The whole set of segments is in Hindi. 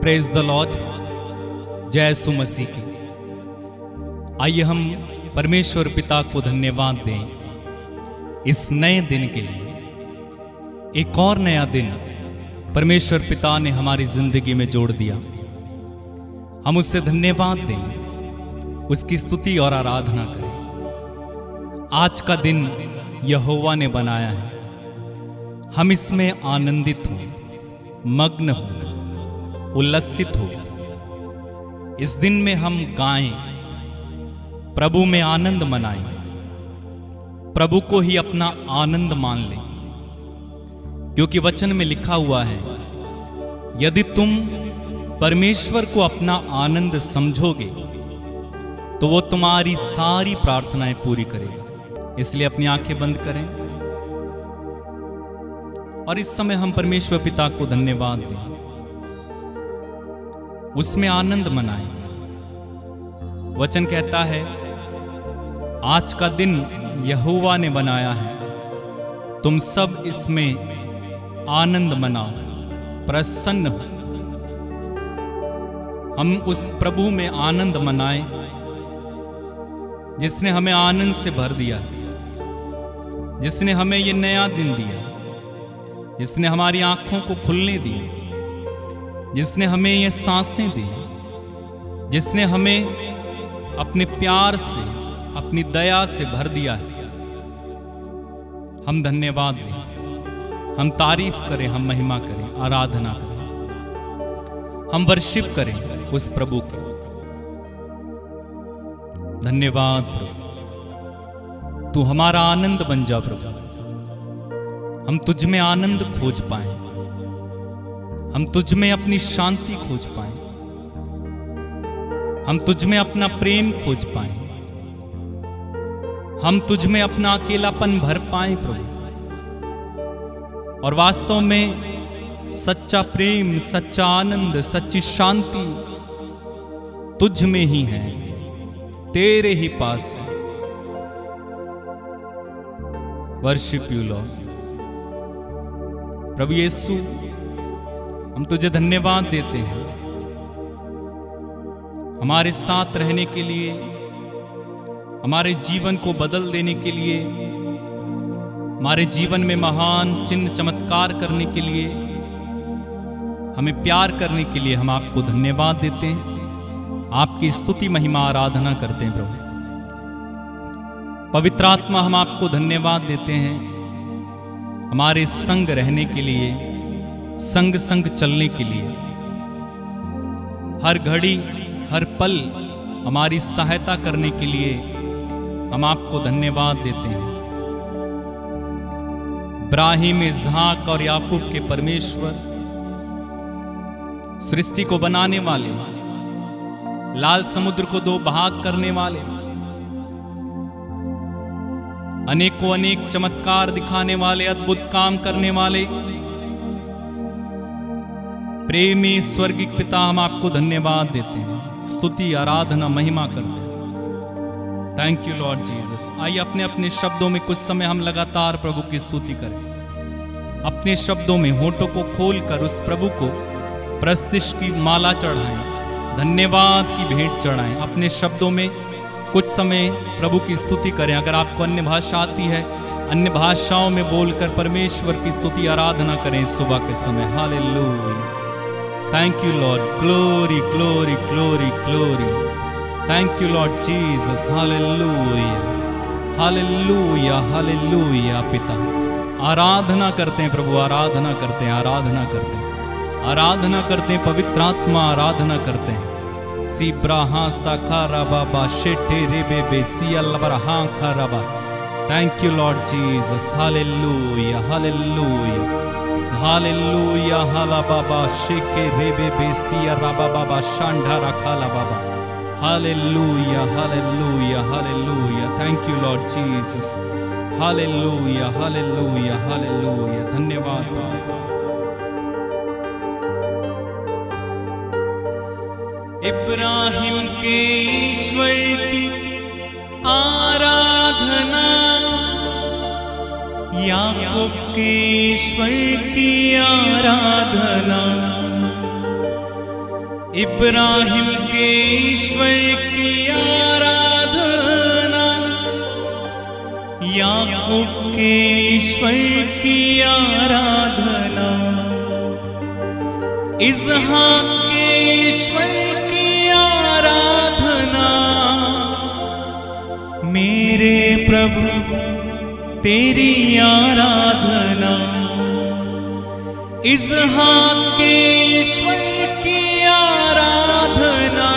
Praise the Lord. जय यीशु मसीह की। आइए हम परमेश्वर पिता को धन्यवाद दें इस नए दिन के लिए। एक और नया दिन परमेश्वर पिता ने हमारी जिंदगी में जोड़ दिया। हम उससे धन्यवाद दें, उसकी स्तुति और आराधना करें। आज का दिन यहोवा ने बनाया है, हम इसमें आनंदित हो, मग्न हो, उल्लसित हो। इस दिन में हम गाएं, प्रभु में आनंद मनाएं, प्रभु को ही अपना आनंद मान लें, क्योंकि वचन में लिखा हुआ है, यदि तुम परमेश्वर को अपना आनंद समझोगे तो वो तुम्हारी सारी प्रार्थनाएं पूरी करेगा। इसलिए अपनी आंखें बंद करें और इस समय हम परमेश्वर पिता को धन्यवाद दें, उसमें आनंद मनाएं। वचन कहता है, आज का दिन यहोवा ने बनाया है, तुम सब इसमें आनंद मनाओ, प्रसन्न हो। हम उस प्रभु में आनंद मनाएं जिसने हमें आनंद से भर दिया, जिसने हमें ये नया दिन दिया, जिसने हमारी आंखों को खुलने दी, जिसने हमें ये सांसें दी, जिसने हमें अपने प्यार से, अपनी दया से भर दिया है। हम धन्यवाद दें, हम तारीफ करें, हम महिमा करें, आराधना करें, हम वर्शिप करें उस प्रभु की। धन्यवाद प्रभु, तू हमारा आनंद बन जा प्रभु। हम तुझ में आनंद खोज पाएं, हम तुझ में अपनी शांति खोज पाएं, हम तुझ में अपना प्रेम खोज पाएं, हम तुझ में अपना अकेलापन भर पाएं प्रभु। और वास्तव में सच्चा प्रेम, सच्चा आनंद, सच्ची शांति तुझ में ही है, तेरे ही पास है। Worship you Lord. प्रभु यीशु, हम तुझे धन्यवाद देते हैं हमारे साथ रहने के लिए, हमारे जीवन को बदल देने के लिए, हमारे जीवन में महान चिन्ह चमत्कार करने के लिए, हमें प्यार करने के लिए हम आपको धन्यवाद देते हैं। आपकी स्तुति महिमा आराधना करते हैं प्रभु। पवित्र आत्मा, हम आपको धन्यवाद देते हैं हमारे संग रहने के लिए, संग संग चलने के लिए, हर घड़ी हर पल हमारी सहायता करने के लिए हम आपको धन्यवाद देते हैं। इब्राहिम, इसहाक और याकूब के परमेश्वर, सृष्टि को बनाने वाले, लाल समुद्र को दो भाग करने वाले, अनेकों अनेक चमत्कार दिखाने वाले, अद्भुत काम करने वाले, प्रेमी स्वर्गीय पिता, हम आपको धन्यवाद देते हैं, स्तुति आराधना महिमा करते हैं। Thank you Lord Jesus. आइए अपने अपने शब्दों में कुछ समय हम लगातार प्रभु की स्तुति करें। अपने शब्दों में होठों को खोलकर उस प्रभु को प्रस्तुति की माला चढ़ाएं, धन्यवाद की भेंट चढ़ाएं। अपने शब्दों में कुछ समय प्रभु की स्तुति करें। अगर आपको अन्य भाषा आती है, अन्य भाषाओं में बोलकर परमेश्वर की स्तुति आराधना करें सुबह के समय। Hallelujah, thank you Lord, glory glory glory glory, thank you Lord Jesus. Hallelujah hallelujah hallelujah. पिता, आराधना करते हैं प्रभु, आराधना करते हैं, आराधना करते हैं, आराधना करते हैं। पवित्र आत्मा, आराधना करते हैं। सीब्राहा साखारा बाबा शेटे रेबे बेसिया लबरहा खराबा। Thank you Lord Jesus. Hallelujah hallelujah hallelujah. हाला बाबा शेके रेबे बेसिया राबा बाबा शांढा रखाला बाबा। Hallelujah hallelujah hallelujah. Thank you Lord Jesus. Hallelujah hallelujah hallelujah. धन्यवाद बाबा। इब्राहिम के ईश्वर की आराधना, याकूब के ईश्वर की आराधना, इब्राहिम के ईश्वर की आराधना, याकूब के ईश्वर की आराधना, इसहाक के ईश्वर की आराधना, मेरे प्रभु तेरी आराधना, इसहाक के ईश्वर की आराधना,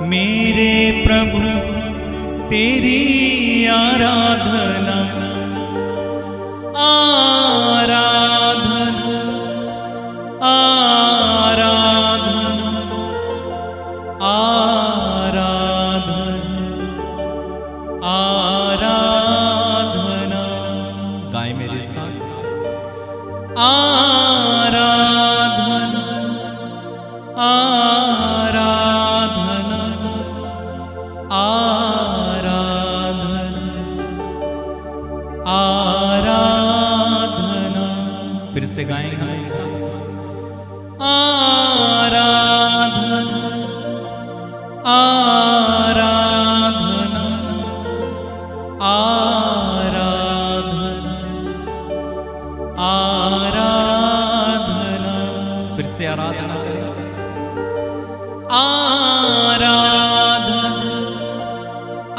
मेरे प्रभु तेरी आराधना, आराधना, आराधना, आराधना, आराधना। गाएं मेरे साथ। आराधना, आराधना, आराधना, आराधना। फिर से गाएंगे हम एक साथ। आराधना, आराधना, आराधना, आराधना। फिर से आराधना करें। आराधना,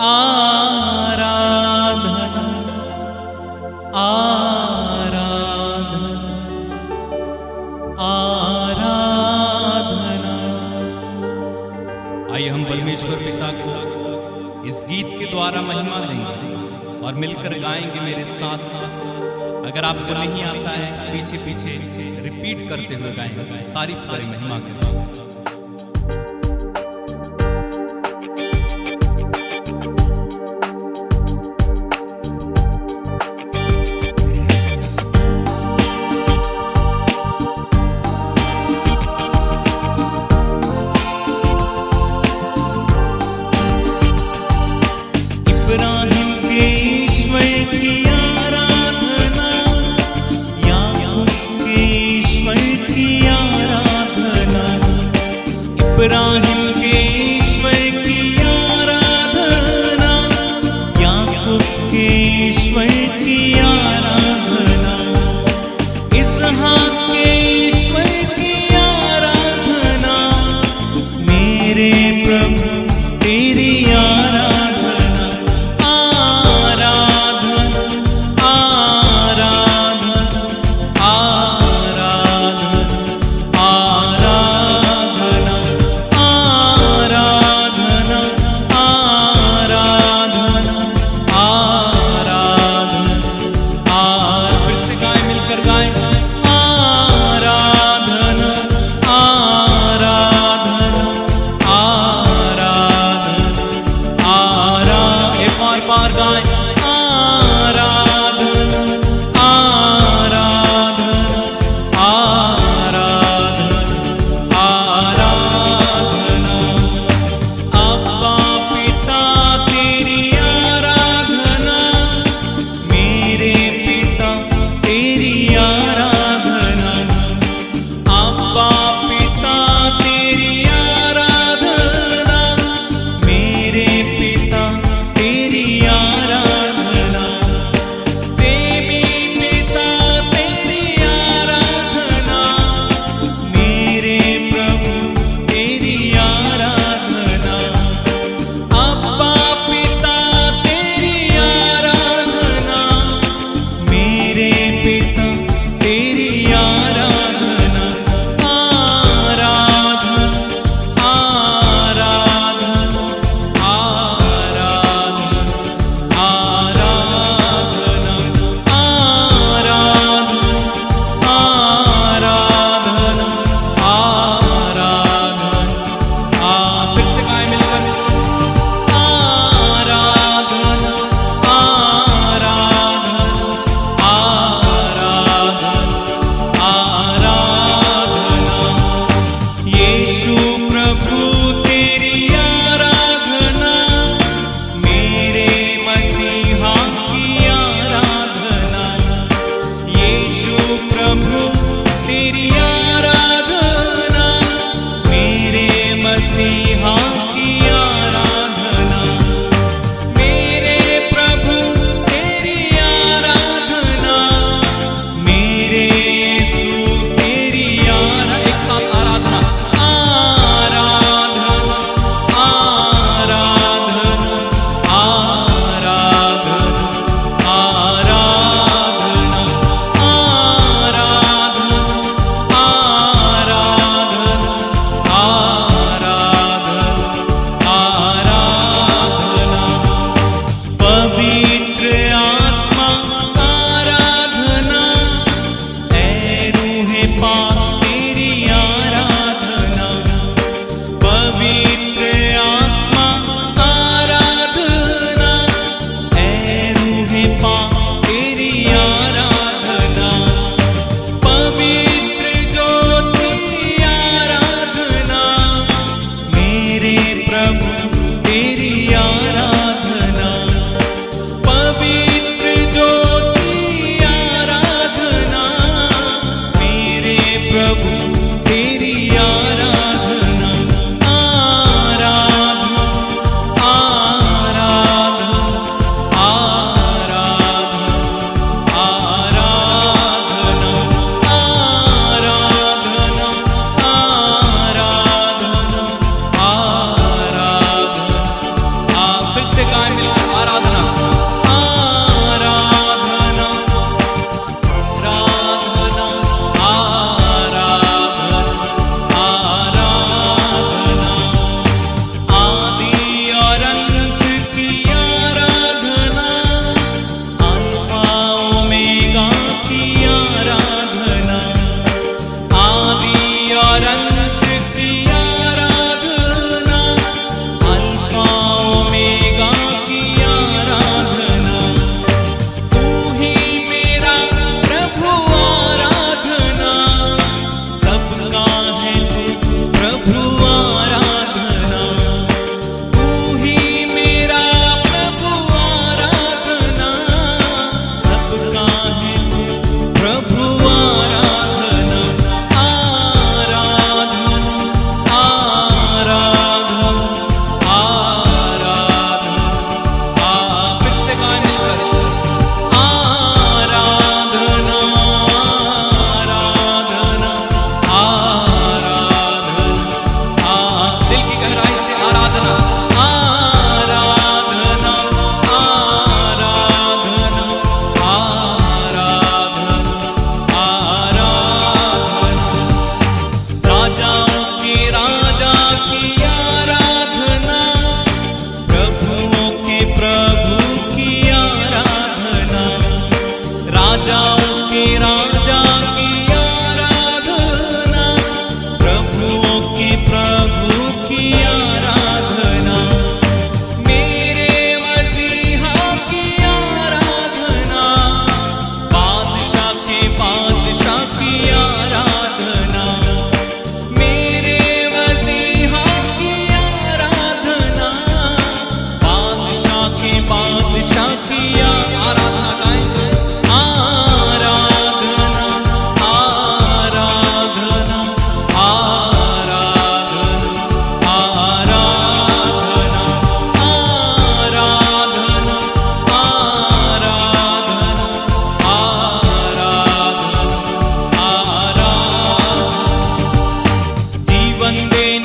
आराधना, आराधना, आराधना। आइए हम परमेश्वर पिता को इस गीत के द्वारा महिमा देंगे और मिलकर गाएंगे मेरे साथ। अगर आपको नहीं आता है पीछे पीछे रिपीट करते हुए गाएं, तारीफ करें, महिमा करें। इब्राहिम के ईश्वर की आराधना, याकूब के ईश्वर की आराधना,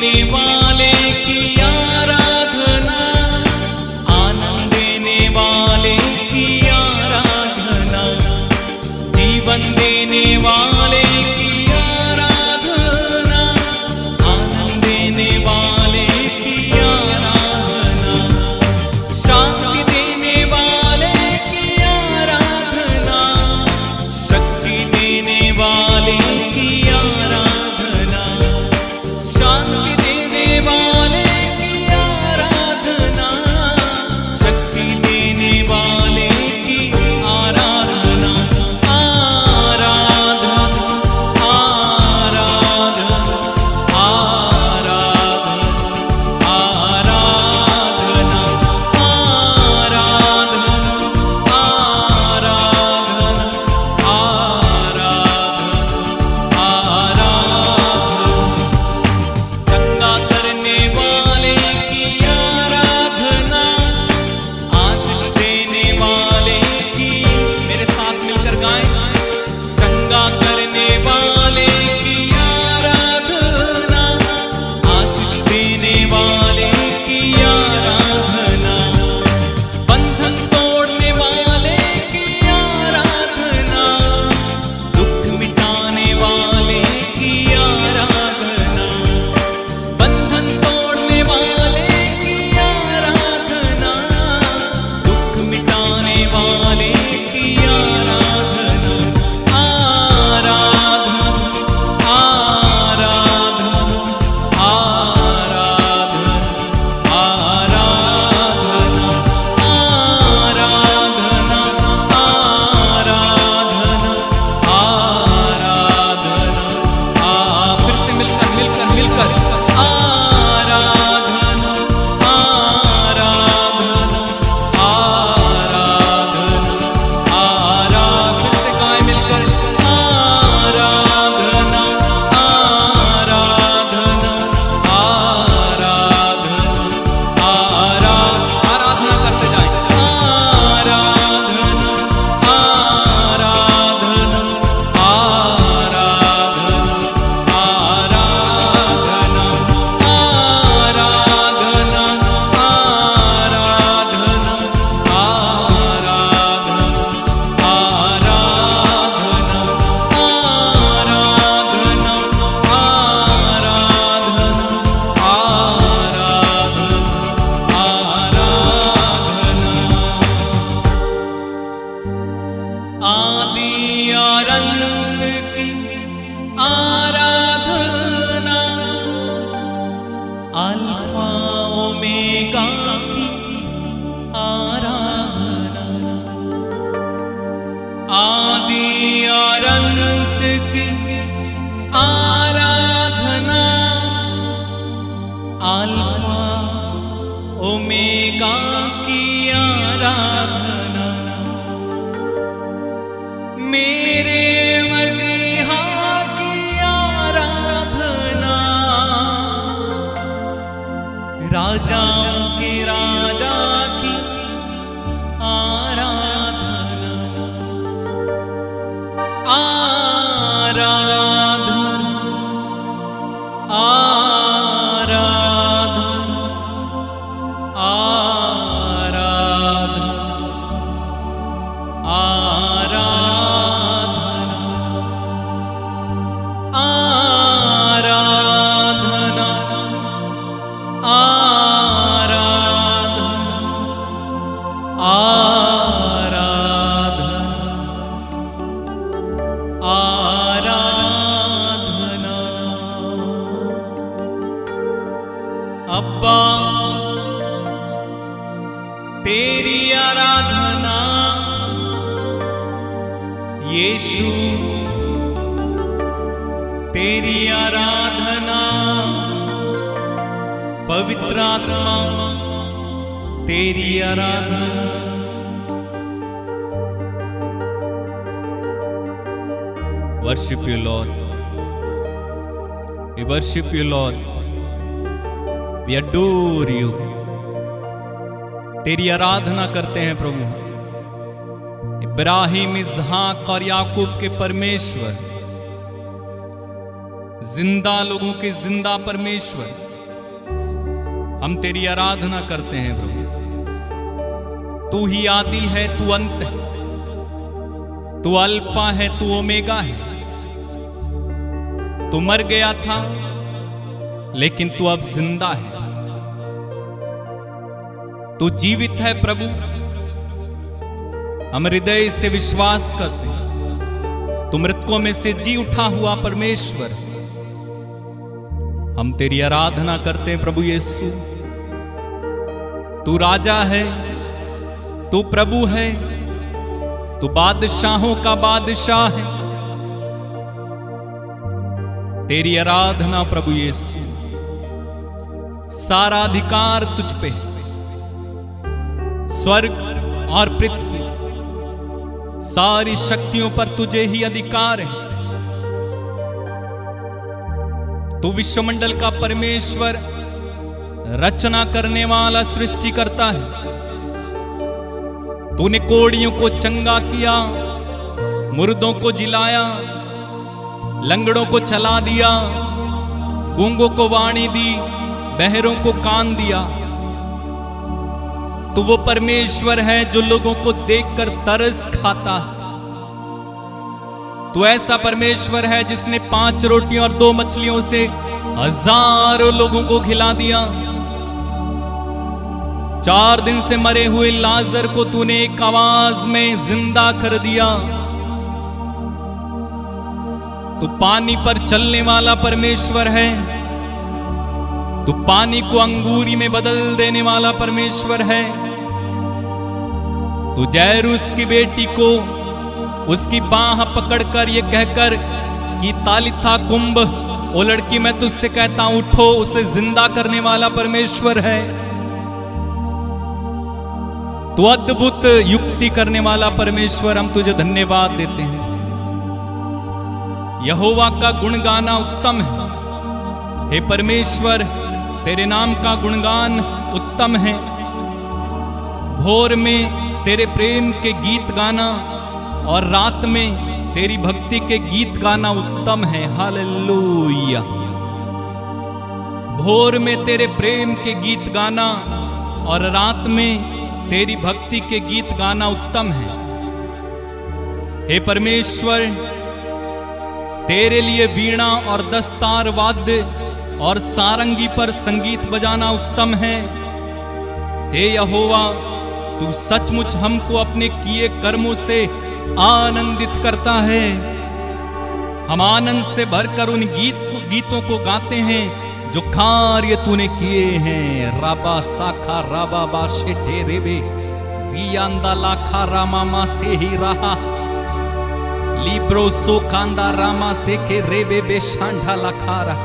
देने वाले की आराधना, आनंद देने वाले की आराधना, जीवन देने वाले की आराधना, आनंद देने वाले की आराधना, शांति देने वाले की आराधना, शक्ति देने वाले की आराधना, शांति देने वाले की आराधना, शक्ति देने वाले की आराधना, आराधना, आराधना, आराधना, आराधना, चंगा करने वाले की आराधना, आशीष देने वाले की, मेरे साथ मिलकर गाएं, चंगा करने वाले की आराधना, आशीष देने वाले की आराधना, बंधन तोड़ने वाले की आराधना, दुख मिटाने वाले की आराधना, बंधन तोड़ने वाले की आराधना, दुख मिटाने वाले की आराधना, आराधना, आराधना, आराधना, आराधना, आराधना, आराधना, आराधना, फिर से मिलकर मिलकर मिलकर आराधना, आराधना, आराधना, फिर से गाएं मिलकर आराधना, आराधना, आराधना, आराधना करते जाएं, आराधना, आराधना, आराधना, आराधना, आराधना, आराधना, आदि और अंत की आराधना, अल्फा ओमेगा की आराधना, आदि और अंत की आराधना, अल्फा ओमेगा की आराधना, मेरे मसीहा की आराधना, राजाओं के राजा की आराधना, आराधना, आराधना, आराधना, आराधना, आराधना, आराधना, आराधना, अब्बा तेरी आराधना, यीशु तेरी आराधना, पवित्र आत्मा तेरी आराधना, worship you Lord, we worship you Lord, we adore you, तेरी आराधना करते हैं प्रभु। इब्राहिम, इसहाक और याकूब के परमेश्वर, जिंदा लोगों के जिंदा परमेश्वर, हम तेरी आराधना करते हैं प्रभु। तू ही आदि है, तू अंत है, तू अल्फा है, तू ओमेगा है। तू मर गया था लेकिन तू अब जिंदा है। तू जीवित है प्रभु। हम हृदय से विश्वास करते हैं तू मृतकों में से जी उठा हुआ परमेश्वर। हम तेरी आराधना करते हैं प्रभु यीशु। तू राजा है, तू प्रभु है, तू बादशाहों का बादशाह है। तेरी आराधना प्रभु यीशु। सारा अधिकार तुझ पे है। स्वर्ग और पृथ्वी सारी शक्तियों पर तुझे ही अधिकार है। तू विश्वमंडल का परमेश्वर, रचना करने वाला, सृष्टि करता है। तूने कोढ़ियों को चंगा किया, मुर्दों को जिलाया, लंगड़ों को चला दिया, गूंगों को वाणी दी, बहरों को कान दिया। तो वो परमेश्वर है जो लोगों को देखकर तरस खाता। तो ऐसा परमेश्वर है जिसने 5 रोटियों और 2 मछलियों से हजारों लोगों को खिला दिया। 4 दिन से मरे हुए लाजर को तूने एक आवाज में जिंदा कर दिया। तो पानी पर चलने वाला परमेश्वर है। तो पानी को अंगूरी में बदल देने वाला परमेश्वर है। तो जैरूस की बेटी को उसकी बाह पकड़कर ये कहकर कि तालिथा कुंभ, ओ लड़की मैं तुझसे कहता हूं उठो, उसे जिंदा करने वाला परमेश्वर है। तो अद्भुत युक्ति करने वाला परमेश्वर, हम तुझे धन्यवाद देते हैं। यहोवा का गुण गाना उत्तम है। हे परमेश्वर, तेरे नाम का गुणगान उत्तम है। भोर में तेरे प्रेम के गीत गाना और रात में तेरी भक्ति के गीत गाना उत्तम है। हालेलुया। भोर में तेरे प्रेम के गीत गाना और रात में तेरी भक्ति के गीत गाना उत्तम है। हे परमेश्वर, तेरे लिए वीणा और दस्तार वाद्य और सारंगी पर संगीत बजाना उत्तम है। हे यहोवा, तू सचमुच हमको अपने किए कर्मों से आनंदित करता है। हम आनंद से भरकर उन गीतों को गाते हैं जो कार्य तूने किए हैं। राबा साखा राबा बाशे ढेरेबे जियांदा लाखा रामा से ही रहा लिब्रो सो कांदा रामा से के रेबे बेशांडा लाखारा।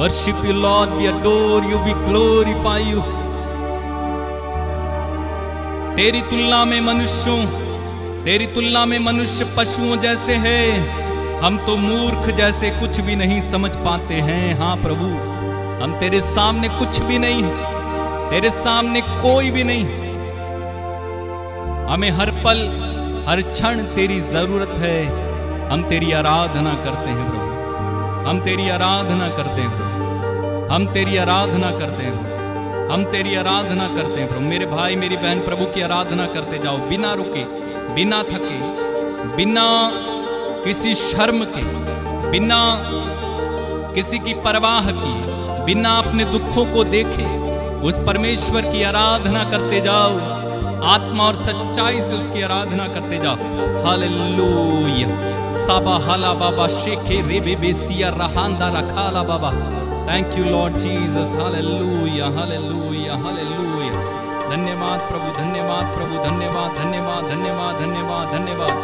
Worship you Lord, we adore you, we glorify you। तेरी तुलना में मनुष्य पशुओं जैसे है। हम तो मूर्ख जैसे कुछ भी नहीं समझ पाते हैं। हाँ प्रभु, हम तेरे सामने कुछ भी नहीं है, तेरे सामने कोई भी नहीं। हमें हर पल हर क्षण तेरी जरूरत है। हम तेरी आराधना करते हैं प्रभु, हम तेरी आराधना करते हैं प्रभु, हम तेरी आराधना करते हैं प्रभु, हम तेरी आराधना करते हैं प्रभु। मेरे भाई मेरी बहन प्रभु की आराधना करते जाओ, बिना रुके, बिना थके, बिना किसी शर्म के, बिना किसी की परवाह किए, बिना अपने दुखों को देखे उस परमेश्वर की आराधना करते जाओ। आत्मा और सच्चाई से उसकी आराधना करते जाओ। हालेलुया। साबा हाला बाबा शेखे रेबे बेसिया रहांदा रखाला बाबा। Thank you Lord Jesus. Hallelujah, hallelujah, hallelujah. धन्यवाद प्रभु, धन्यवाद प्रभु, धन्यवाद, धन्यवाद, धन्यवाद, धन्यवाद, धन्यवाद।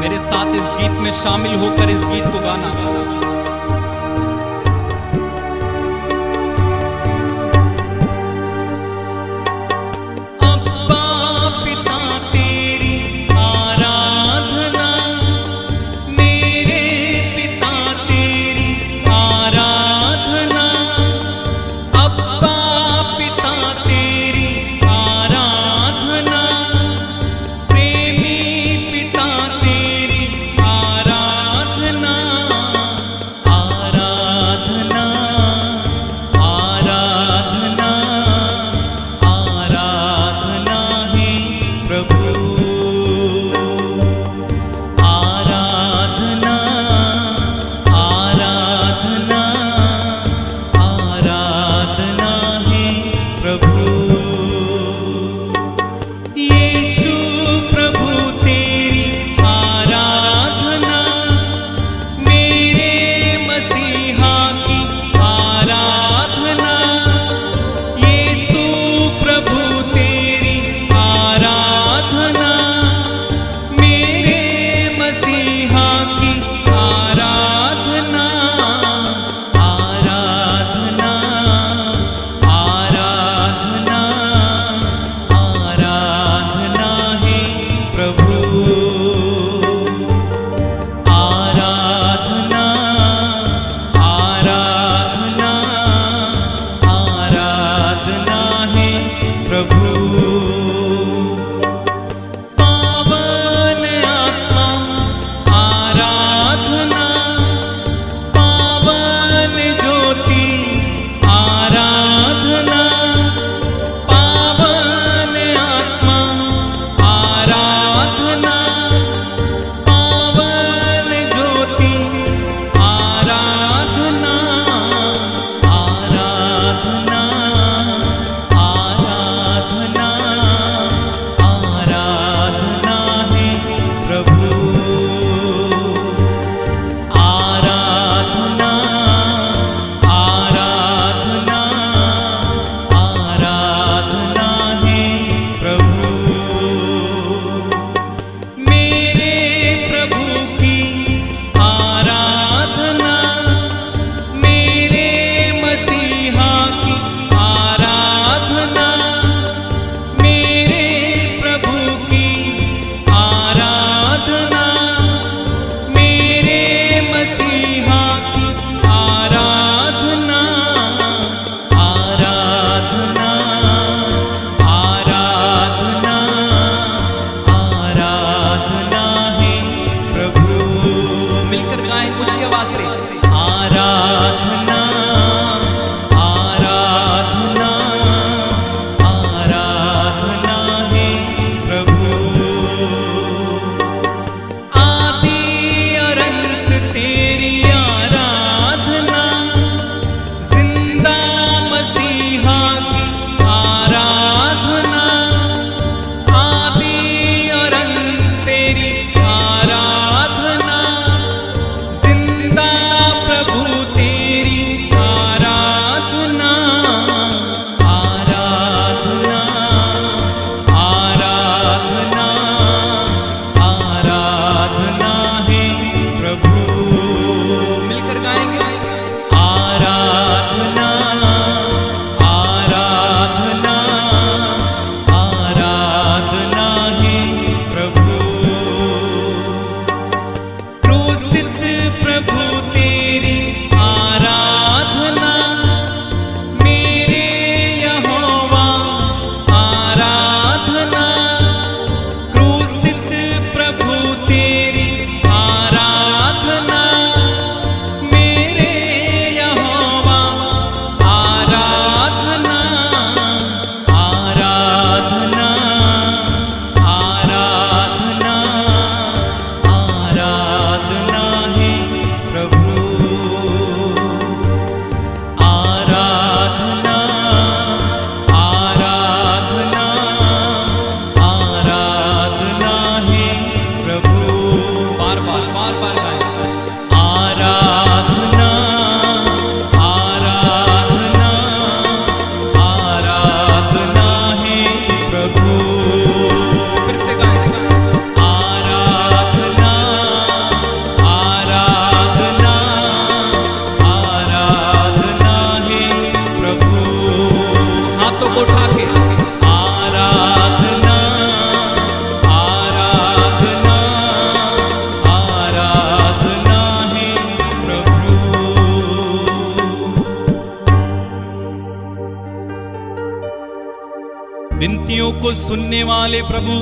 मेरे साथ इस गीत में शामिल होकर इस गीत को गाना। गाएं ऊंची आवाज से। आराधना आराधना आराधना है प्रभु, आदि और अंत तेरी आराधना, जिंदा मसीहा की आराधना, आदि और अंत तेरी आराधना, जिंदा प्रभु तेरी आराधना, आराधना आराधना आराधना है प्रभु। मिलकर गाएंगे। आराधना आराधना आराधना है प्रभु, क्रूसित प्रभु तेरी आराधना, मेरे यहोवा आराधना, क्रूसित प्रभु तेरी आराधना, मेरे यहोवा आराधना, आराधना आराधना आराधना है प्रभु, आराधना आराधना आराधना है प्रभु। बार बार गाएं। आराधना आराधना आराधना है प्रभु। फिर से गाएं। आराधना आराधना आराधना है प्रभु। हाथों को उठा के आराधना आराधना आराधना है प्रभु। विनतियों को सुनने वाले प्रभु,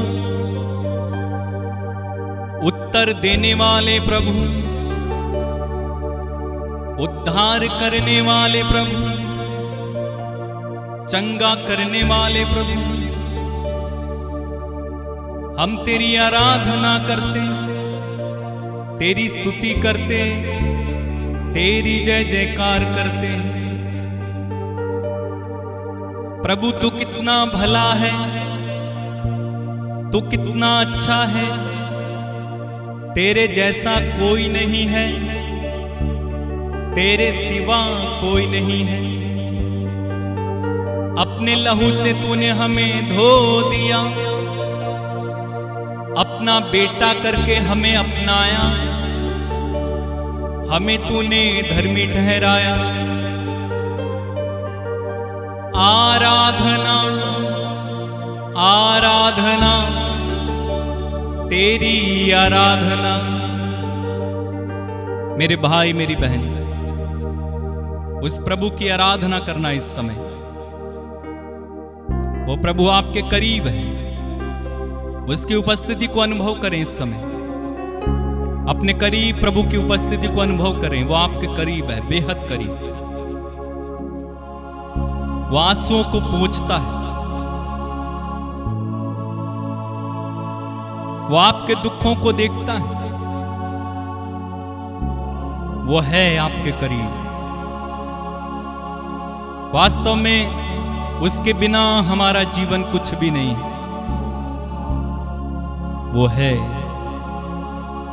उत्तर देने वाले प्रभु, उद्धार करने वाले प्रभु, चंगा करने वाले प्रभु, हम तेरी आराधना करते, तेरी स्तुति करते, तेरी जय जयकार करते। प्रभु तू कितना भला है, तू कितना अच्छा है, तेरे जैसा कोई नहीं है, तेरे सिवा कोई नहीं है। अपने लहू से तूने हमें धो दिया, अपना बेटा करके हमें अपनाया, हमें तूने धर्मी ठहराया। आराधना आराधना तेरी आराधना। मेरे भाई मेरी बहन, उस प्रभु की आराधना करना इस समय। वो प्रभु आपके करीब है, उसकी उपस्थिति को अनुभव करें इस समय। अपने करीब प्रभु की उपस्थिति को अनुभव करें। वो आपके करीब है, बेहद करीब। वो आंसुओं को पोंछता है, वो आपके दुखों को देखता है, वो है आपके करीब। वास्तव में उसके बिना हमारा जीवन कुछ भी नहीं है। वो है,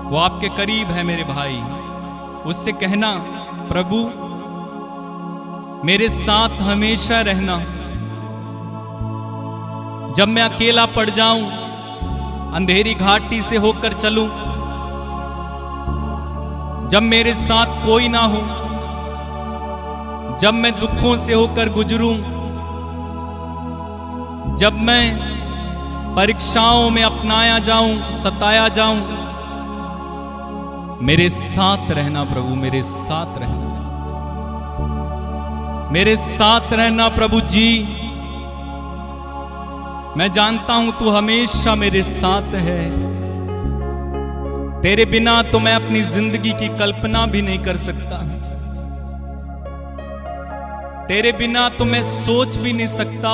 वो आपके करीब है मेरे भाई। उससे कहना, प्रभु मेरे साथ हमेशा रहना। जब मैं अकेला पड़ जाऊं, अंधेरी घाटी से होकर चलूं, जब मेरे साथ कोई ना हो, जब मैं दुखों से होकर गुजरूं, जब मैं परीक्षाओं में अपनाया जाऊं, सताया जाऊं, मेरे साथ रहना प्रभु, मेरे साथ रहना, मेरे साथ रहना प्रभु जी। मैं जानता हूं तू हमेशा मेरे साथ है। तेरे बिना तो मैं अपनी जिंदगी की कल्पना भी नहीं कर सकता। तेरे बिना तो मैं सोच भी नहीं सकता।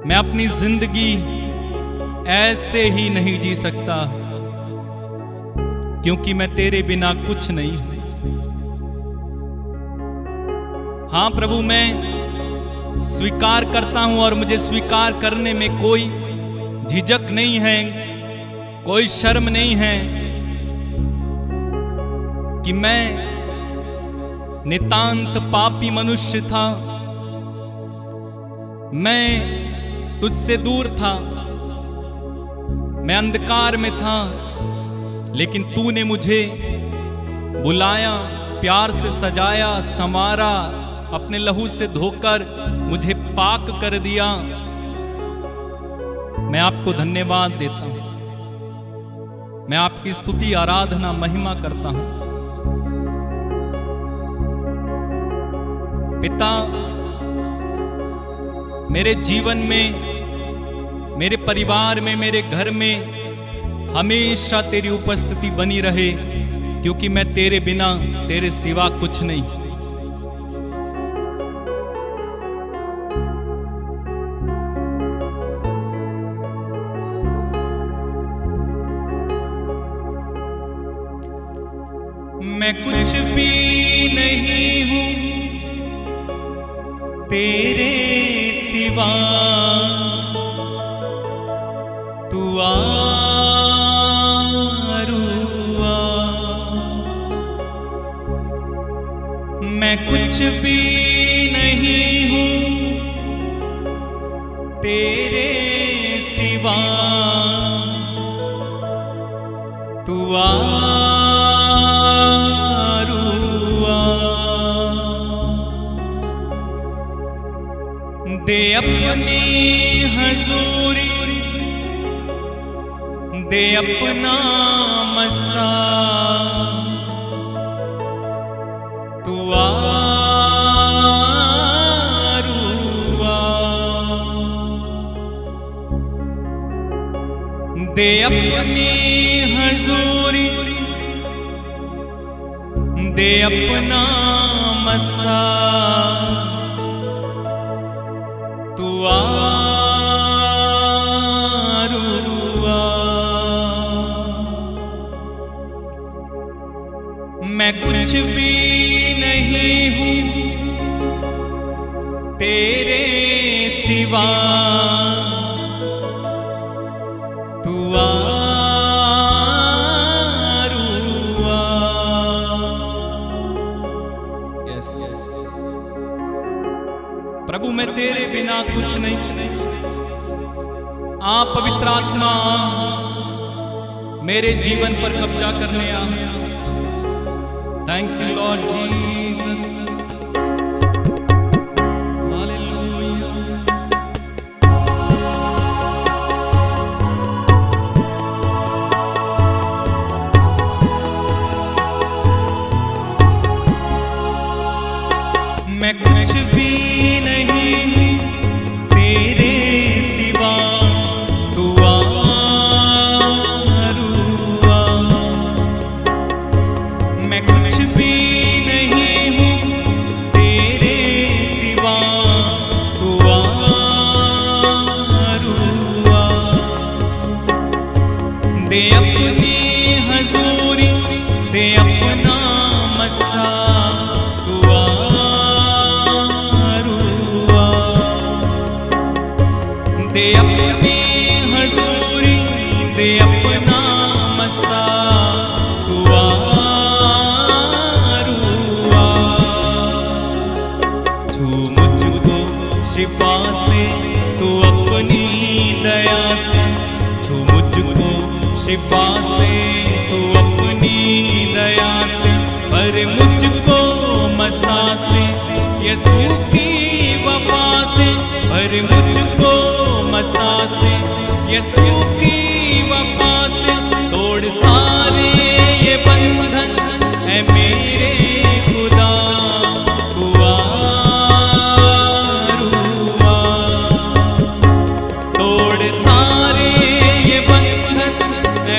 मैं अपनी जिंदगी ऐसे ही नहीं जी सकता, क्योंकि मैं तेरे बिना कुछ नहीं हूं। हां प्रभु, मैं स्वीकार करता हूं और मुझे स्वीकार करने में कोई झिझक नहीं है, कोई शर्म नहीं है कि मैं नितांत पापी मनुष्य था। मैं तुझसे दूर था, मैं अंधकार में था, लेकिन तूने मुझे बुलाया, प्यार से सजाया, संवारा, अपने लहू से धोकर मुझे पाक कर दिया। मैं आपको धन्यवाद देता हूं। मैं आपकी स्तुति, आराधना, महिमा करता हूं। पिता, मेरे जीवन में, मेरे परिवार में, मेरे घर में हमेशा तेरी उपस्थिति बनी रहे, क्योंकि मैं तेरे बिना, तेरे सिवा कुछ नहीं। मैं कुछ भी नहीं हूं तेरे सिवा, तू आरुआ। मैं कुछ भी नहीं हूं तेरे सिवा, तू दे अपनी हजूरी, दे अपना मसा, तू आरुआ। दे अपनी हजूरी, दे अपना मसा, तू आरुआ। मैं कुछ भी नहीं हूं तेरे सिवा, तू आरुआ। यस प्रभु, मैं तेरे बिना कुछ नहीं। आप पवित्र आत्मा मेरे जीवन पर कब्जा करने आ। Thank you Lord Jesus. Hallelujah. मैं कुछ भी नहीं तेरे सिवा, तू आरुआ। मैं कुछ भी नहीं हूं तेरे सिवा, तू आरुआ। दे अपनी हजूरी, दे अपना मसा, तू दे अपनी हजूरी, दे अपना मसा, तू आरुआ। छू मुझको शिफा से, तू अपनी दया से, छू मुझको शिफा से, तू अपनी दया से, भर मुझको मसा से, यीशु की वफा से, भर मुझको मसा से, यीशु की वफा से। तोड़ सारे ये बंधन है मेरे खुदा, तू आरुआ। तोड़ सारे ये बंधन है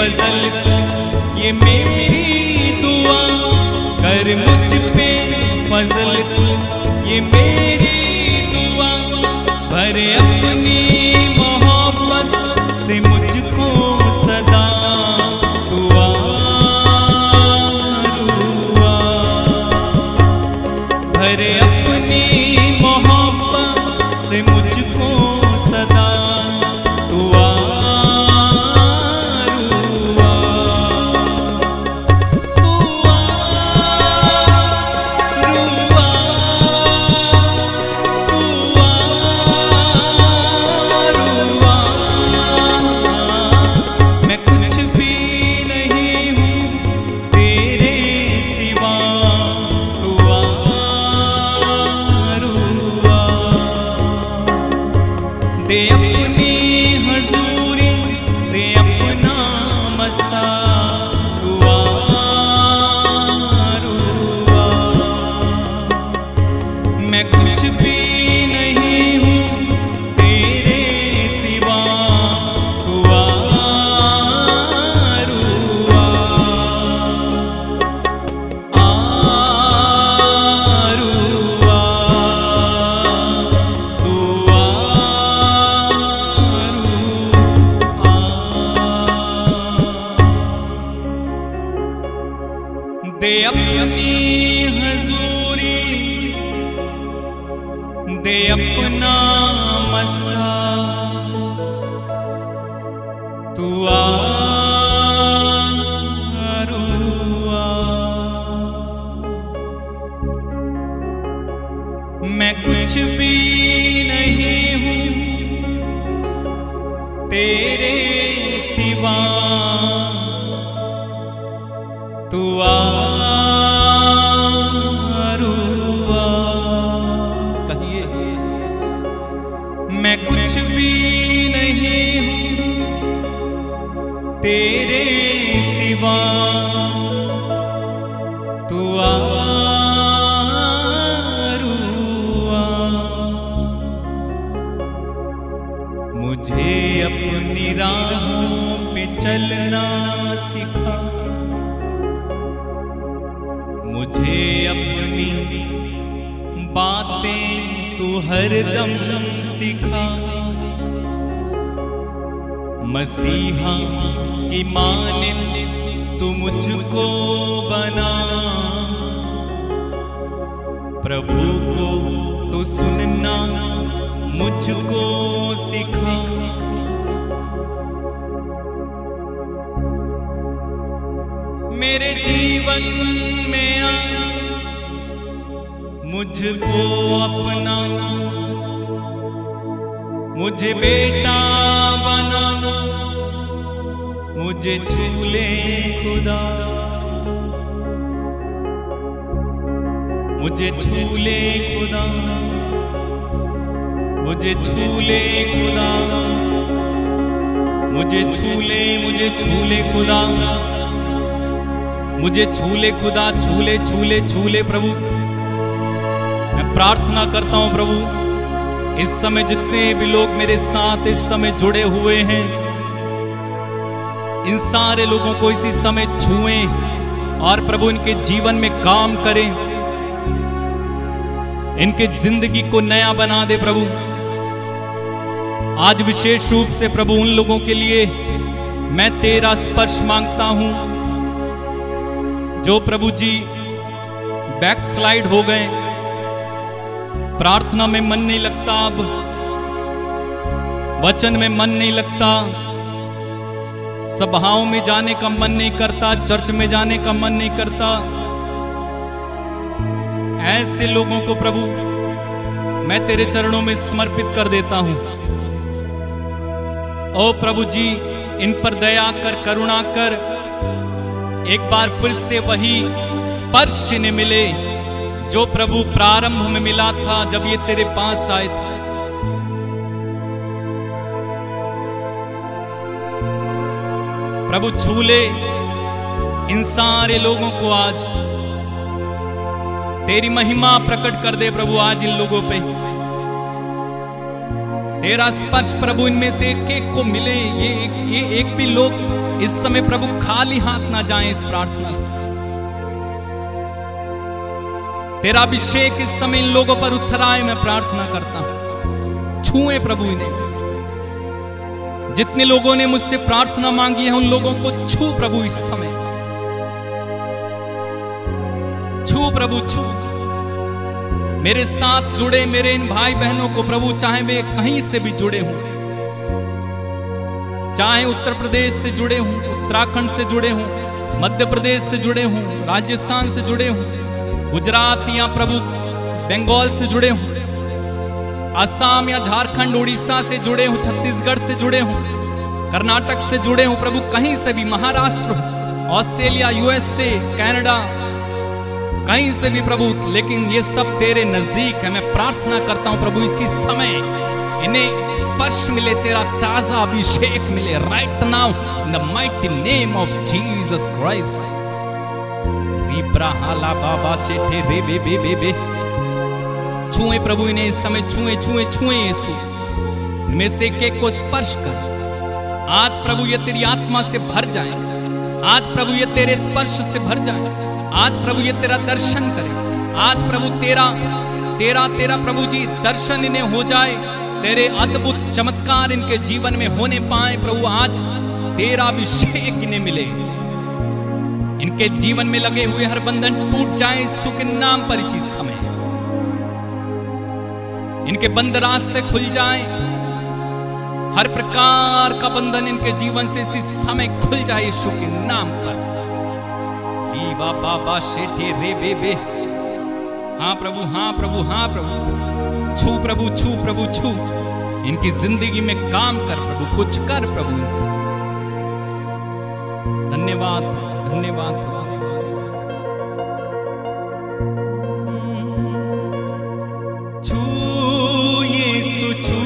फजल तू, ये मेरी दुआ कर मुझ पे फजल तू, ये मेरी दुआ भर अपनी मोहब्बत से मुझको सदा दुआ रुआ, भर अपनी मोहब्बत से मुझको सदा दुआ रुआ, दुआ रुआ, दुआ रुआ। मैं कुछ भी नहीं हूँ तेरे सिवा, दुआ रुआ, दे अपनी हजूरी, दे अपना मसा दुआ रुआ। मैं कुछ भी नहीं हूँ तेरे सिवा, दुआ रुआ, आ रुआ, दुआ रुआ। दे अपनी हजूरी, दे अपना मसा दुआ रुआ। मैं कुछ भी नहीं हूँ तेरे सिवा, दुआ रुआ। कहिए, मैं कुछ भी नहीं हूँ तेरे सिवा, दुआ रुआ। मुझे अपनी राहों पे चलना सिखा, मुझे अपनी बातें तू हरदम सिखा, मसीहा की मानिंद तू मुझको बना, प्रभु को तू सुनना मुझको सिखा। मेरे जीवन में आ, मुझको अपना, मुझे बेटा बना, मुझे छू ले खुदा, मुझे छू ले खुदा, मुझे छू ले खुदा, मुझे छू ले, मुझे छू ले खुदा, मुझे छूले खुदा, छूले छूले छूले प्रभु। मैं प्रार्थना करता हूं प्रभु, इस समय जितने भी लोग मेरे साथ इस समय जुड़े हुए हैं, इन सारे लोगों को इसी समय छुएं और प्रभु इनके जीवन में काम करें, इनके जिंदगी को नया बना दे प्रभु। आज विशेष रूप से प्रभु उन लोगों के लिए मैं तेरा स्पर्श मांगता हूं जो प्रभु जी बैकस्लाइड हो गए, प्रार्थना में मन नहीं लगता, अब वचन में मन नहीं लगता, सभाओं में जाने का मन नहीं करता, चर्च में जाने का मन नहीं करता। ऐसे लोगों को प्रभु मैं तेरे चरणों में समर्पित कर देता हूं। ओ प्रभु जी, इन पर दया कर, करुणा कर, एक बार फिर से वही स्पर्श इन्हें मिले जो प्रभु प्रारंभ में मिला था जब ये तेरे पास आए थे। प्रभु छू ले इन सारे लोगों को, आज तेरी महिमा प्रकट कर दे प्रभु आज इन लोगों पे। तेरा स्पर्श प्रभु इनमें से एक एक को मिले, ये एक भी लोग इस समय प्रभु खाली हाथ ना जाएं इस प्रार्थना से। तेरा अभिषेक इस समय इन लोगों पर उतर आए, मैं प्रार्थना करता हूं। छुए प्रभु इन्हें। जितने लोगों ने मुझसे प्रार्थना मांगी है उन लोगों को छू प्रभु इस समय। छू प्रभु, छू। मेरे साथ जुड़े मेरे इन भाई बहनों को प्रभु, चाहे वे कहीं से भी जुड़े हों, चाहे उत्तर प्रदेश से जुड़े हों, उत्तराखंड से जुड़े हों, मध्य प्रदेश से जुड़े हों, राजस्थान से जुड़े हों, गुजरात या प्रभु बंगाल से जुड़े हों, असम या झारखंड उड़ीसा से जुड़े हों, छत्तीसगढ़ से जुड़े हों, कर्नाटक से जुड़े हों प्रभु, कहीं से भी, महाराष्ट्र हो, ऑस्ट्रेलिया, यूएसए, कनाडा, कहीं से भी प्रभु, लेकिन ये सब तेरे नजदीक है। मैं प्रार्थना करता हूं प्रभु इसी समय इन्हें स्पर्श मिले, तेरा ताजा अभिषेक मिले right now in the mighty name of Jesus Christ. Zebra हाला बाबा शेठे रे बे बे बे बे। छुए प्रभु इन्हें इस समय, छुए छुए छुए यीशु, इनमें से एक एक को स्पर्श कर। आज प्रभु ये तेरी आत्मा से भर जाए, आज प्रभु ये तेरे स्पर्श से भर जाए, आज प्रभु ये तेरा दर्शन करे, आज प्रभु तेरा प्रभु जी दर्शन इन्हें हो जाए, तेरे अद्भुत चमत्कार इनके जीवन में होने पाए प्रभु। आज तेरा अभिषेक इन्हें मिले, इनके जीवन में लगे हुए हर बंधन टूट जाए यीशु के नाम पर इसी समय। इनके बंद रास्ते खुल जाए, हर प्रकार का बंधन इनके जीवन से इसी समय खुल जाए यीशु के नाम पर। बाबा शेठे रे बे बे। हाँ प्रभु, हाँ प्रभु, हाँ प्रभु। छू प्रभु, छू प्रभु, छू। इनकी जिंदगी में काम कर प्रभु, कुछ कर प्रभु। धन्यवाद, धन्यवाद प्रभु। छू यीशु, छू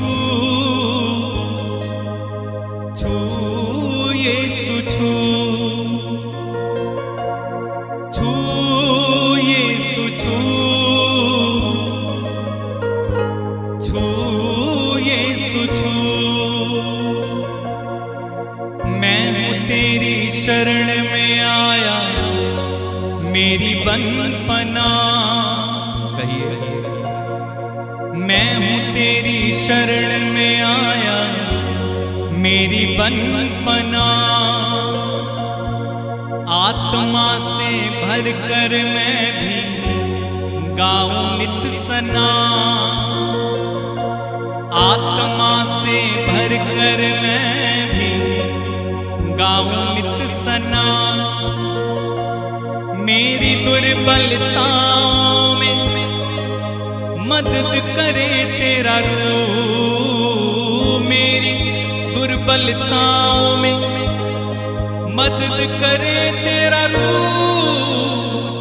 छू यीशु, छू छू यीशु, छू छू यीशु, छू। मैं हूँ तेरी शरण में आया, मेरी बंधपना। कहिए, मैं हूँ तेरी शरण में आया, मेरी बंधपना। आत्मा से भर कर मैं भी गाऊं नित सना, आत्मा से भर कर मैं भी गाऊं नित सना। मेरी दुर्बलताओं में मदद करे तेरा रूह, मेरी दुर्बलताओं में मदद करे तेरा रूह।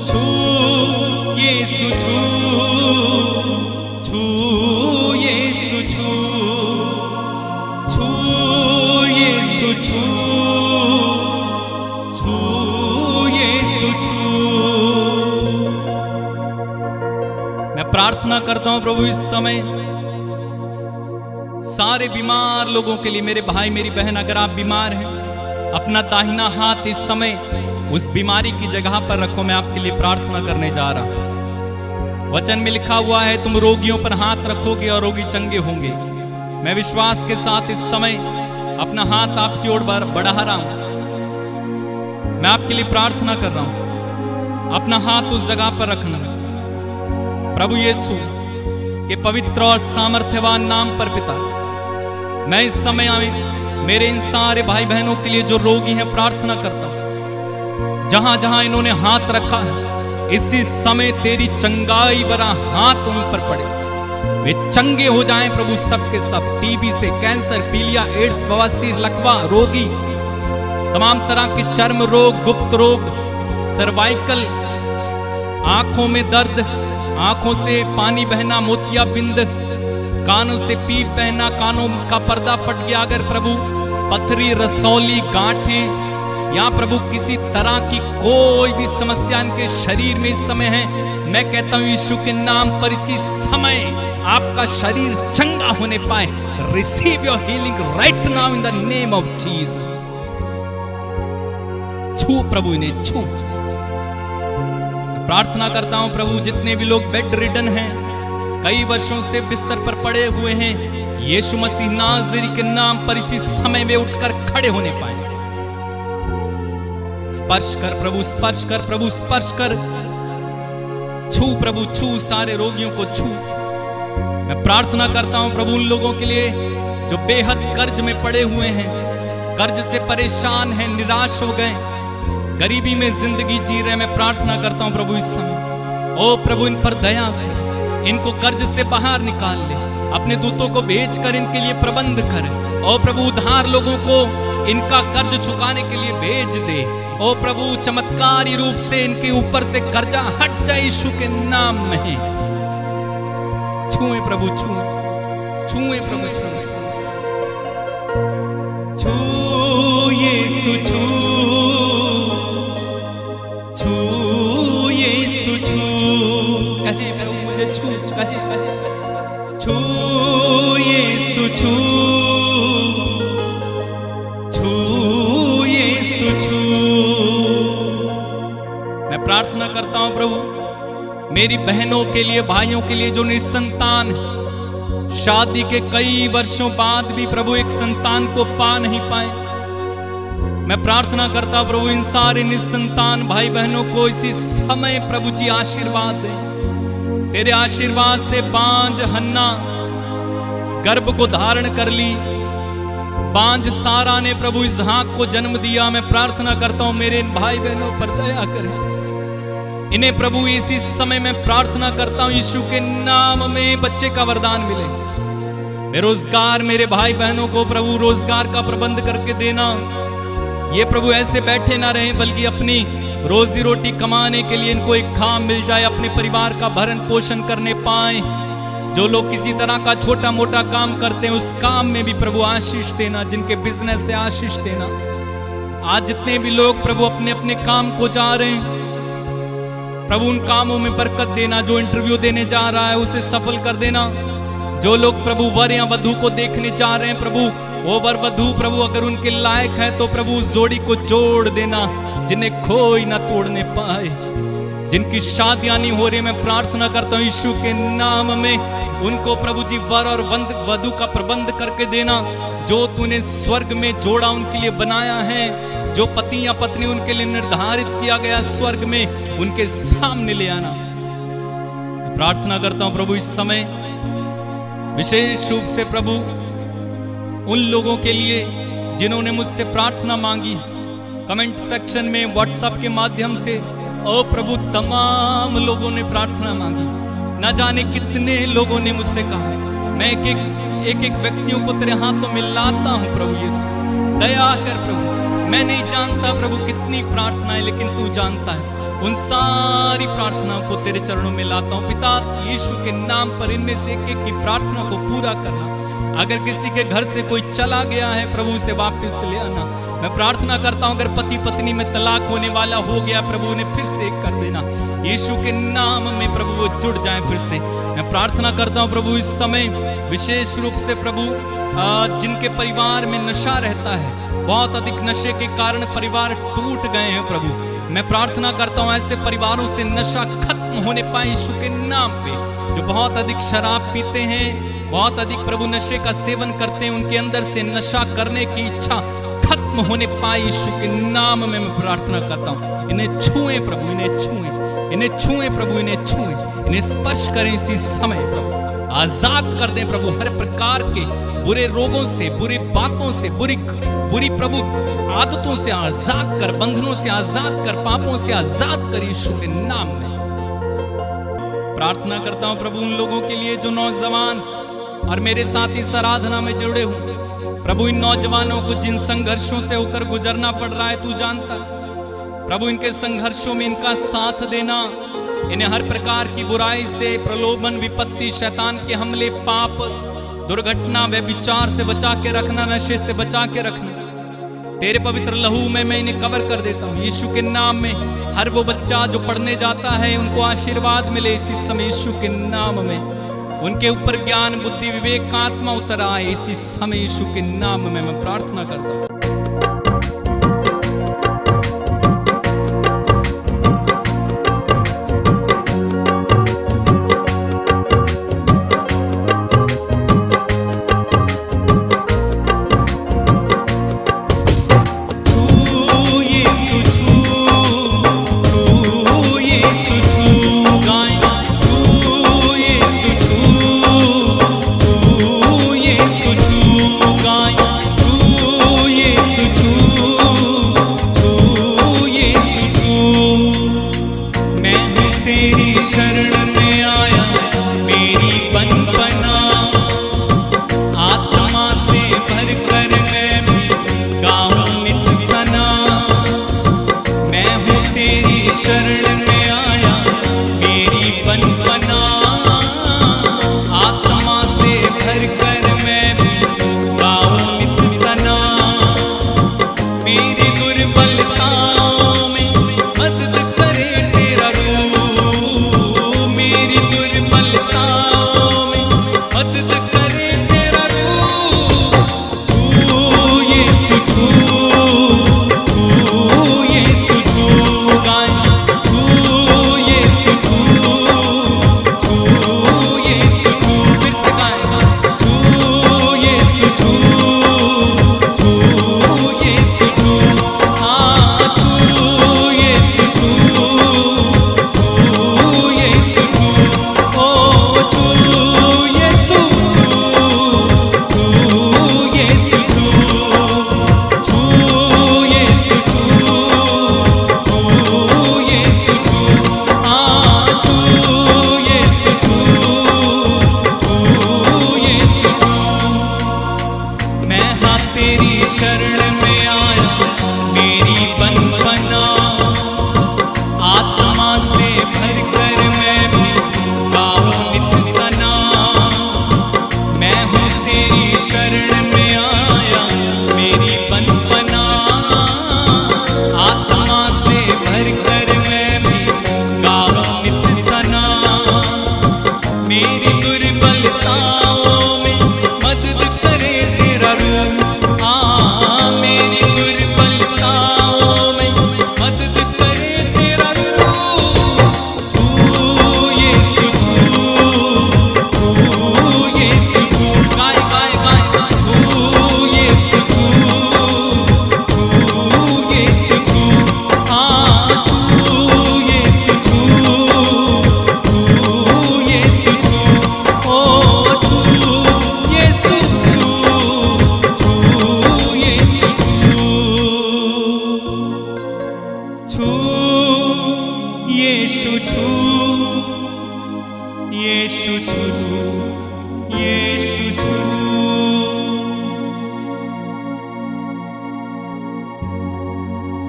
छू यीशु, छू छू यीशु, छू छू यीशु, छू छू यीशु, छू। मैं प्रार्थना करता हूं प्रभु इस समय सारे बीमार लोगों के लिए। मेरे भाई मेरी बहन, अगर आप बीमार हैं, अपना दाहिना हाथ इस समय उस बीमारी की जगह पर रखो। मैं आपके लिए प्रार्थना करने जा रहा हूं। वचन में लिखा हुआ है, तुम रोगियों पर हाथ रखोगे और रोगी चंगे होंगे। मैं विश्वास के साथ इस समय अपना हाथ आपकी ओर बढ़ा रहा हूं। मैं आपके लिए प्रार्थना कर रहा हूं, अपना हाथ उस जगह पर रखना। प्रभु यीशु के पवित्र और सामर्थ्यवान नाम पर पिता, मैं इस समय मेरे इन सारे भाई बहनों के लिए जो रोगी हैं प्रार्थना करता हूं। जहां जहां इन्होंने हाथ रखा है, इसी समय तेरी चंगाई भरा हाथ उन पर पड़े, वे चंगे हो जाएं प्रभु। सबके सब टीबी से, कैंसर, पीलिया, एड्स, बवासीर, लकवा रोगी, तमाम तरह के चर्म रोग, गुप्त रोग, सर्वाइकल, आंखों में दर्द, आंखों से पानी बहना, मोतियाबिंद, कानों से पीप बहना, कानों का पर्दा फट गया, अगर प्रभु पथरी, रसौली, गांठें या प्रभु किसी तरह की कोई भी समस्या इनके शरीर में इस समय है, मैं कहता हूं यीशु के नाम पर इसी समय आपका शरीर चंगा होने पाए। Receive your healing right now in the name of Jesus. छू प्रभु, इन्हें छू। प्रार्थना करता हूं प्रभु, जितने भी लोग बेड रिडन हैं, कई वर्षों से बिस्तर पर पड़े हुए हैं, यीशु मसीह नाज़री के नाम पर इसी समय में उठकर खड़े होने पाए। स्पर्श कर प्रभु, स्पर्श कर प्रभु, स्पर्श कर। छू प्रभु, छू सारे रोगियों को छू। मैं प्रार्थना करता हूं प्रभु उन लोगों के लिए जो बेहद कर्ज में पड़े हुए हैं, कर्ज से परेशान हैं, निराश हो गए, गरीबी में जिंदगी जी रहे। मैं प्रार्थना करता हूं प्रभु इस समय, ओ प्रभु इन पर दया कर, इनको कर्ज से बाहर निकाल ले, अपने दूतों को भेजकर इनके लिए प्रबंध कर। ओ प्रभु उधार लोगों को इनका कर्ज चुकाने के लिए भेज दे। ओ प्रभु चमत्कारी रूप से इनके ऊपर से कर्जा हट जाए यीशु के नाम में। छुए प्रभु, छुए, छुए प्रभु, छुए, छू यीशु, छू, छू यीशु, छू। कहे प्रभु मुझे छू, कहे छू यीशु, छू, छू यीशु, छू। मैं प्रार्थना करता हूं प्रभु मेरी बहनों के लिए, भाइयों के लिए जो निसंतान है, शादी के कई वर्षों बाद भी प्रभु एक संतान को पा नहीं पाए। मैं प्रार्थना करता हूं प्रभु इन सारे निसंतान भाई बहनों को इसी समय प्रभु जी आशीर्वाद दे। तेरे आशीर्वाद से बांझ हन्ना गर्भ को धारण कर ली, बांझ सारा ने प्रभु इसहाक को जन्म दिया। मैं प्रार्थना करता हूं मेरे इन भाई बहनों पर दया करें, इन्हें प्रभु इसी समय में प्रार्थना करता हूं यीशु के नाम में बच्चे का वरदान मिले। बेरोजगार मेरे भाई बहनों को प्रभु रोजगार का प्रबंध करके देना। ये प्रभु ऐसे बैठे ना रहे बल्कि अपनी रोजी रोटी कमाने के लिए इनको एक काम मिल जाए, अपने परिवार का भरण पोषण करने पाए। जो लोग किसी तरह का छोटा मोटा काम करते हैं उस काम में भी प्रभु आशीष देना, जिनके बिजनेस से आशीष देना। आज जितने भी लोग प्रभु अपने अपने काम को जा रहे हैं प्रभु उन कामों में बरकत देना। जो इंटरव्यू देने जा रहा है उसे सफल कर देना। जो लोग प्रभु वर या वधू को देखने जा रहे हैं प्रभु वो वर वधू प्रभु अगर उनके लायक है तो प्रभु उस जोड़ी को जोड़ देना, जिन्हें कोई ना तोड़ने पाए। जिनकी शादियां नहीं हो रही, मैं प्रार्थना करता हूं यीशु के नाम में उनको प्रभु जी वर और वधू का प्रबंध करके देना। जो तूने स्वर्ग में जोड़ा उनके लिए बनाया है, जो पति या पत्नी उनके लिए निर्धारित किया गया स्वर्ग में, उनके सामने ले आना। मैं प्रार्थना करता हूं प्रभु इस समय विशेष रूप से प्रभु उन लोगों के लिए जिन्होंने मुझसे प्रार्थना मांगी, कमेंट सेक्शन में व्हाट्सएप के माध्यम से ओ प्रभु तमाम लोगों ने प्रार्थना मांगी। न जाने कितने लोगों ने मुझसे कहा मैं एक एक व्यक्तियों को तेरे हाथों में लाता हूं प्रभु यीशु, दया कर प्रभु। मैं नहीं जानता प्रभु कितनी प्रार्थनाएं, लेकिन तू जानता है। उन सारी प्रार्थनाओं को तेरे चरणों में लाता हूं पिता यीशु के नाम पर। इनमें से एक एक की प्रार्थना को पूरा करना। अगर किसी के घर से कोई चला गया है प्रभु उसे वापस ले आना। मैं प्रार्थना करता हूं अगर पति पत्नी में तलाक होने वाला हो गया प्रभु उन्हें फिर से कर देना यीशु के नाम में प्रभु, वो जुड़ जाए फिर से। मैं प्रार्थना करता हूं प्रभु इस समय विशेष रूप से प्रभु जिनके परिवार में नशा रहता है, बहुत अधिक नशे के कारण परिवार टूट गए हैं प्रभु, मैं प्रार्थना करता हूं ऐसे परिवारों से नशा खत्म होने पाए यीशु के नाम पे। जो बहुत अधिक शराब पीते हैं, बहुत अधिक प्रभु नशे का सेवन करते हैं, उनके अंदर से नशा करने की इच्छा खत्म होने पाए यीशु के नाम में मैं प्रार्थना करता हूं। इन्हें छुए प्रभु, इन्हें छुए, इन्हें छुए प्रभु, इन्हें छुए, इन्हें स्पर्श करें इसी समय प्रभु। आजाद कर दें प्रभु हर प्रकार के बुरे रोगों से, बुरी बातों से, बुरी प्रभु आदतों से आजाद कर, बंधनों से आजाद कर, पापों से आजाद कर यीशु के नाम में। प्रार्थना करता हूं प्रभु उन लोगों के लिए जो नौजवान और मेरे साथ इस आराधना में जुड़े हुए प्रभु, इन नौजवानों को जिन संघर्षों से होकर गुजरना पड़ रहा है तू जानता प्रभु। इनके संघर्षों में इनका साथ देना, इन्हें हर प्रकार की बुराई से, प्रलोभन, विपत्ति, शैतान के हमले, पाप, दुर्घटना, व्यभिचार से बचा के रखना, नशे से बचा के रखना। तेरे पवित्र लहू में मैं इन्हें कवर कर देता हूं यीशु के नाम में। हर वो बच्चा जो पढ़ने जाता है उनको आशीर्वाद मिले इसी समय यीशु के नाम में। उनके ऊपर ज्ञान बुद्धि विवेक का आत्मा उतर आए। इसी समय यीशु के नाम में मैं प्रार्थना करता हूं।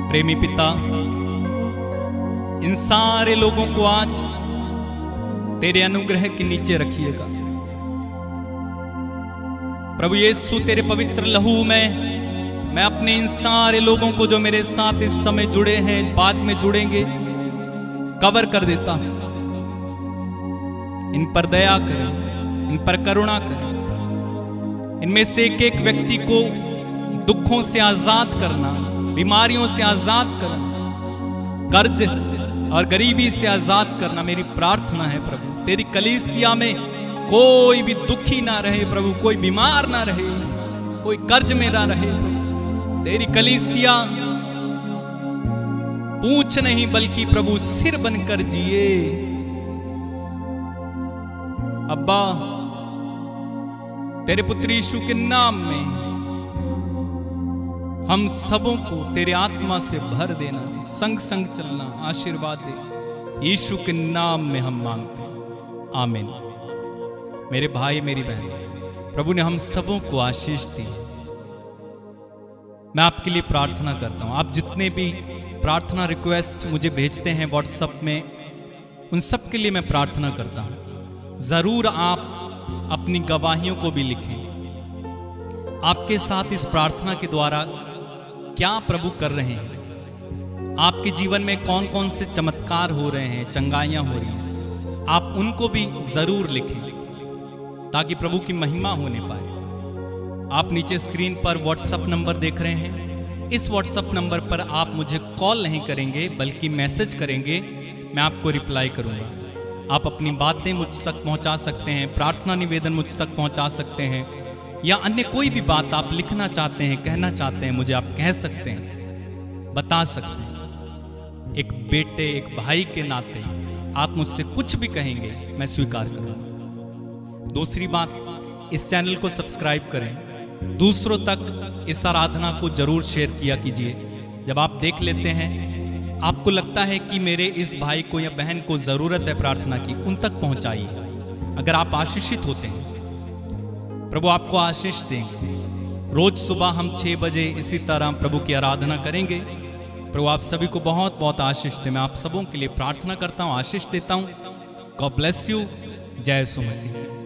प्रेमी पिता, इन सारे लोगों को आज तेरे अनुग्रह के नीचे रखिएगा प्रभु यीशु। तेरे पवित्र लहू में मैं अपने इन सारे लोगों को जो मेरे साथ इस समय जुड़े हैं, बाद में जुड़ेंगे, कवर कर देता हूं। इन पर दया करें, इन पर करुणा करें। इनमें से एक एक व्यक्ति को दुखों से आजाद करना, बीमारियों से आजाद करना, कर्ज और गरीबी से आजाद करना मेरी प्रार्थना है प्रभु। तेरी कलीसिया में कोई भी दुखी ना रहे प्रभु, कोई बीमार ना रहे, कोई कर्ज में ना रहे प्रभु। तेरी कलीसिया पूंछ नहीं बल्कि प्रभु सिर बनकर जिए। अब्बा, तेरे पुत्र यीशु के नाम में हम सबों को तेरे आत्मा से भर देना, संग संग चलना, आशीर्वाद दे। यीशु के नाम में हम मांगते हैं, आमीन। मेरे भाई मेरी बहन, प्रभु ने हम सबों को आशीष दी। मैं आपके लिए प्रार्थना करता हूं। आप जितने भी प्रार्थना रिक्वेस्ट मुझे भेजते हैं व्हाट्सएप में, उन सब के लिए मैं प्रार्थना करता हूं। जरूर आप अपनी गवाहियों को भी लिखें। आपके साथ इस प्रार्थना के द्वारा क्या प्रभु कर रहे हैं, आपके जीवन में कौन कौन से चमत्कार हो रहे हैं, चंगाइयां हो रही हैं, आप उनको भी जरूर लिखें। ताकि प्रभु की महिमा होने पाए। आप नीचे स्क्रीन पर व्हाट्सएप नंबर देख रहे हैं। इस व्हाट्सएप नंबर पर आप मुझे कॉल नहीं करेंगे बल्कि मैसेज करेंगे, मैं आपको रिप्लाई करूंगा। आप अपनी बातें मुझ तक पहुंचा सकते हैं, प्रार्थना निवेदन मुझ तक पहुंचा सकते हैं, या अन्य कोई भी बात आप लिखना चाहते हैं, कहना चाहते हैं, मुझे आप कह सकते हैं, बता सकते हैं। एक बेटे, एक भाई के नाते आप मुझसे कुछ भी कहेंगे, मैं स्वीकार करूंगा। दूसरी बात, इस चैनल को सब्सक्राइब करें, दूसरों तक इस आराधना को जरूर शेयर किया कीजिए। जब आप देख लेते हैं, आपको लगता है कि मेरे इस भाई को या बहन को ज़रूरत है प्रार्थना की, उन तक पहुंचाइए। अगर आप आशीषित होते हैं, प्रभु आपको आशीष देंगे। रोज सुबह हम 6 बजे इसी तरह प्रभु की आराधना करेंगे। प्रभु आप सभी को बहुत बहुत आशीष दे। मैं आप सबों के लिए प्रार्थना करता हूँ, आशीष देता हूँ। God bless you. जय यीशु मसीह।